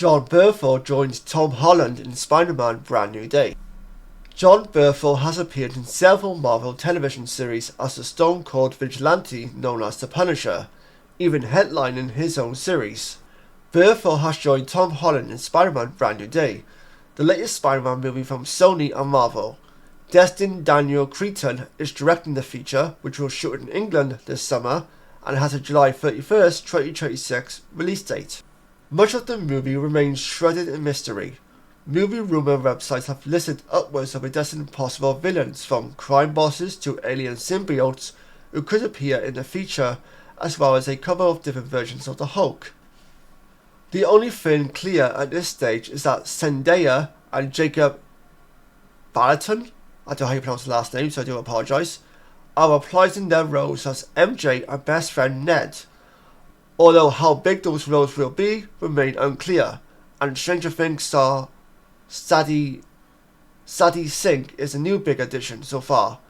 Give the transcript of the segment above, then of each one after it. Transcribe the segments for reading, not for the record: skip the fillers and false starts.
Jon Bernthai joins Tom Holland in Spider-Man Brand New Day. Jon Bernthai has appeared in several Marvel television series as the Stone Cold vigilante known as the Punisher, even headlining his own series. Bernthai has joined Tom Holland in Spider-Man Brand New Day, the latest Spider-Man movie from Sony and Marvel. Destin Daniel Cretton is directing the feature, which will shoot in England this summer and has a July 31st, 2026 release date. Much of the movie remains shrouded in mystery. Movie rumour websites have listed upwards of a dozen possible villains, from crime bosses to alien symbiotes who could appear in the feature, as well as a couple of different versions of the Hulk. The only thing clear at this stage is that Zendaya and Jacob Batalon, I don't know how you pronounce the last name, so I do apologise, are reprising their roles as MJ and best friend Ned. Although how big those roles will be remain unclear, and Stranger Things star Sadie Sink is a new big addition so far.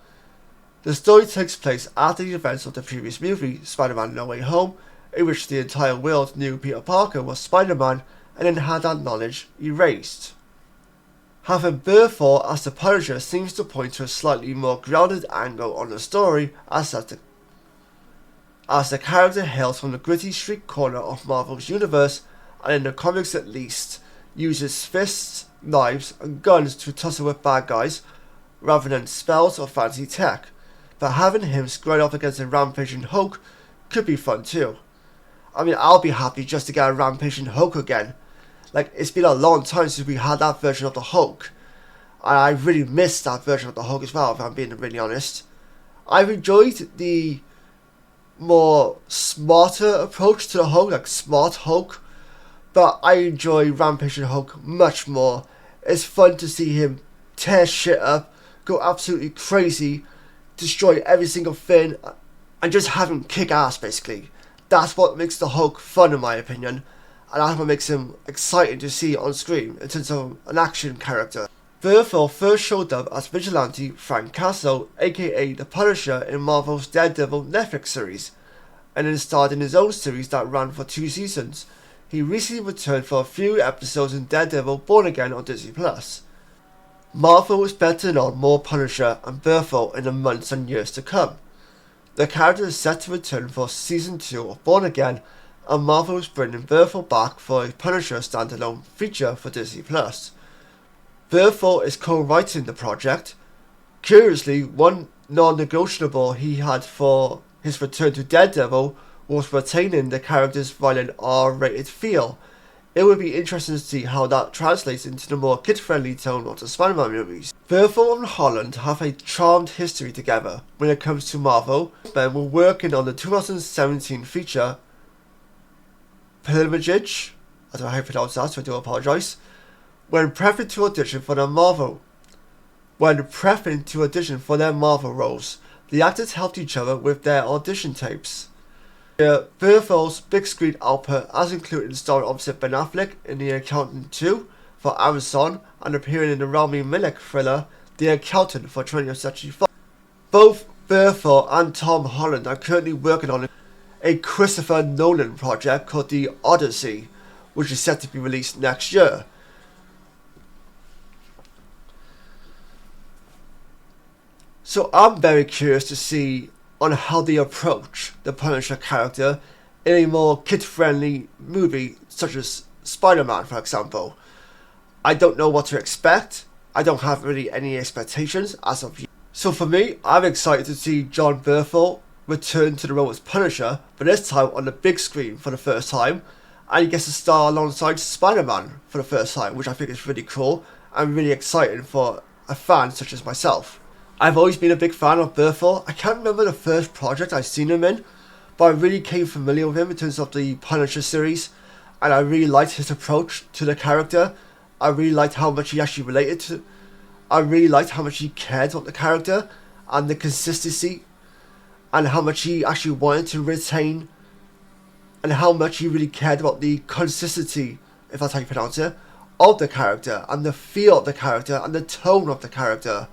The story takes place after the events of the previous movie, Spider-Man No Way Home, in which the entire world knew Peter Parker was Spider-Man and then had that knowledge erased. Having Bernthai as the Punisher seems to point to a slightly more grounded angle on the story, as the character hails from the gritty street corner of Marvel's universe, and in the comics at least, uses fists, knives and guns to tussle with bad guys, rather than spells or fancy tech, but having him squared off against a rampaging Hulk could be fun too. I mean, I'll be happy just to get a rampaging Hulk again. Like, it's been a long time since we had that version of the Hulk, and I really missed that version of the Hulk as well, if I'm being really honest. I've enjoyed the more smarter approach to the Hulk, like Smart Hulk, but I enjoy Rampaging Hulk much more. It's fun to see him tear shit up, go absolutely crazy, destroy every single thing, and just have him kick ass basically. That's what makes the Hulk fun in my opinion, and that's what makes him exciting to see on screen in terms of an action character. Bernthai first showed up as vigilante Frank Castle, aka the Punisher, in Marvel's Daredevil Netflix series, and then starred in his own series that ran for 2 seasons. He recently returned for a few episodes in Daredevil Born Again on Disney+. Marvel is betting on more Punisher and Bernthai in the months and years to come. The character is set to return for Season 2 of Born Again, and Marvel is bringing Bernthai back for a Punisher standalone feature for Disney+. Bernthai is co-writing the project. Curiously, one non-negotiable he had for his return to Daredevil was retaining the character's violent R-rated feel. It would be interesting to see how that translates into the more kid-friendly tone of the Spider-Man movies. Bernthai and Holland have a charmed history together when it comes to Marvel. Men were working on the 2017 feature Pilgrimage, I don't know how you pronounce that, so I do apologise, when prepping to audition for their Marvel roles. The actors helped each other with their audition tapes. Bernthai's big screen output has included starring opposite Ben Affleck in The Accountant 2 for Amazon and appearing in the Rami Malek thriller The Accountant for 20th Century Fox. Both Bernthai and Tom Holland are currently working on a Christopher Nolan project called The Odyssey, which is set to be released next year. So I'm very curious to see on how they approach the Punisher character in a more kid-friendly movie such as Spider-Man, for example. I don't know what to expect. I don't have really any expectations as of yet. So for me, I'm excited to see Jon Bernthai return to the role as Punisher, but this time on the big screen for the first time, and he gets to star alongside Spider-Man for the first time, which I think is really cool and really exciting for a fan such as myself. I've always been a big fan of Bernthai. I can't remember the first project I've seen him in, but I really became familiar with him in terms of the Punisher series, and I really liked his approach to the character. I really liked how much he actually related to. I really liked how much he cared about the character and the consistency, and how much he actually wanted to retain, and how much he really cared about the consistency, if that's how you pronounce it, of the character, and the feel of the character, and the tone of the character,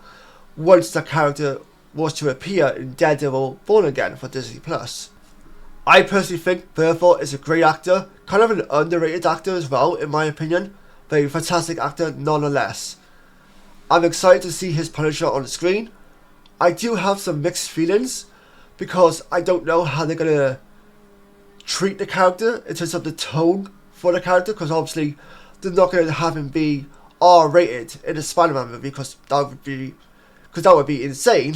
once the character was to appear in Daredevil Born Again for Disney+. I personally think Bernthai is a great actor, kind of an underrated actor as well in my opinion, but a fantastic actor nonetheless. I'm excited to see his Punisher on the screen. I do have some mixed feelings because I don't know how they're going to treat the character in terms of the tone for the character, because obviously they're not going to have him be R-rated in a Spider-Man movie because that would be insane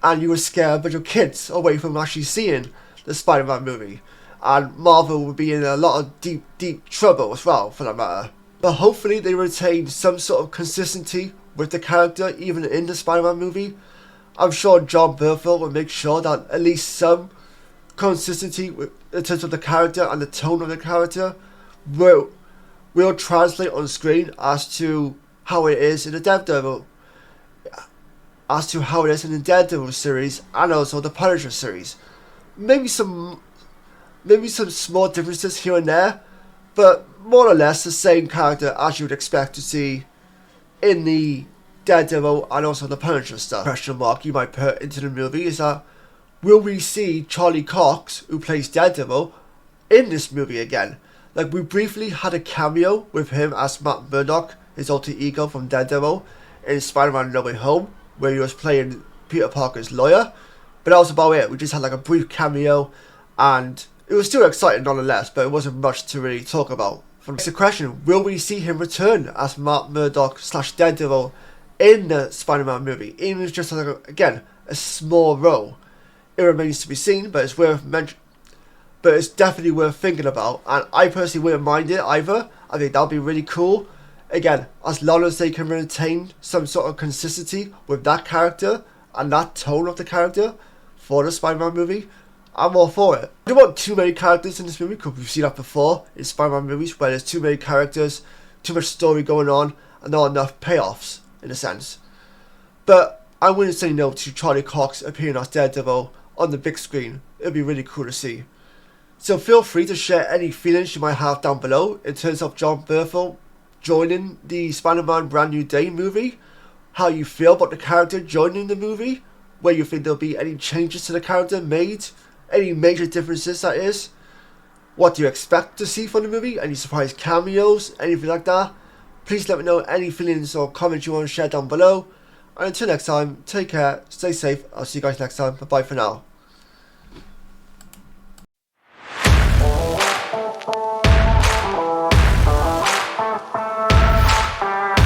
and you would scare a bunch of kids away from actually seeing the Spider-Man movie, and Marvel would be in a lot of deep trouble as well for that matter. But hopefully they retain some sort of consistency with the character even in the Spider-Man movie. I'm sure Jon Bernthai will make sure that at least some consistency in terms of the character and the tone of the character will translate on screen as to how it is in the Daredevil series and also the Punisher series. Maybe some small differences here and there, but more or less the same character as you would expect to see in the Daredevil and also the Punisher stuff. Question mark you might put into the movie is that, will we see Charlie Cox, who plays Daredevil, in this movie again? Like, we briefly had a cameo with him as Matt Murdock, his alter ego from Daredevil, in Spider-Man No Way Home, where he was playing Peter Parker's lawyer. But that was about it. We just had like a brief cameo, and it was still exciting nonetheless, but it wasn't much to really talk about. It's a question, will we see him return as Matt Murdock / Daredevil in the Spider-Man movie? Even if it's just like a small role. It remains to be seen, but it's worth mentioning. But it's definitely worth thinking about, and I personally wouldn't mind it either. I think that would be really cool. Again, as long as they can retain some sort of consistency with that character and that tone of the character for the Spider-Man movie, I'm all for it. I don't want too many characters in this movie, because we've seen that before in Spider-Man movies where there's too many characters, too much story going on, and not enough payoffs in a sense. But I wouldn't say no to Charlie Cox appearing as Daredevil on the big screen. It'd be really cool to see. So feel free to share any feelings you might have down below in terms of Jon Bernthai joining the Spider-Man Brand New Day movie, how you feel about the character joining the movie, where you think there'll be any changes to the character made, any major differences that is, what do you expect to see from the movie, any surprise cameos, anything like that. Please let me know any feelings or comments you want to share down below, and until next time, take care, stay safe, I'll see you guys next time, bye bye for now.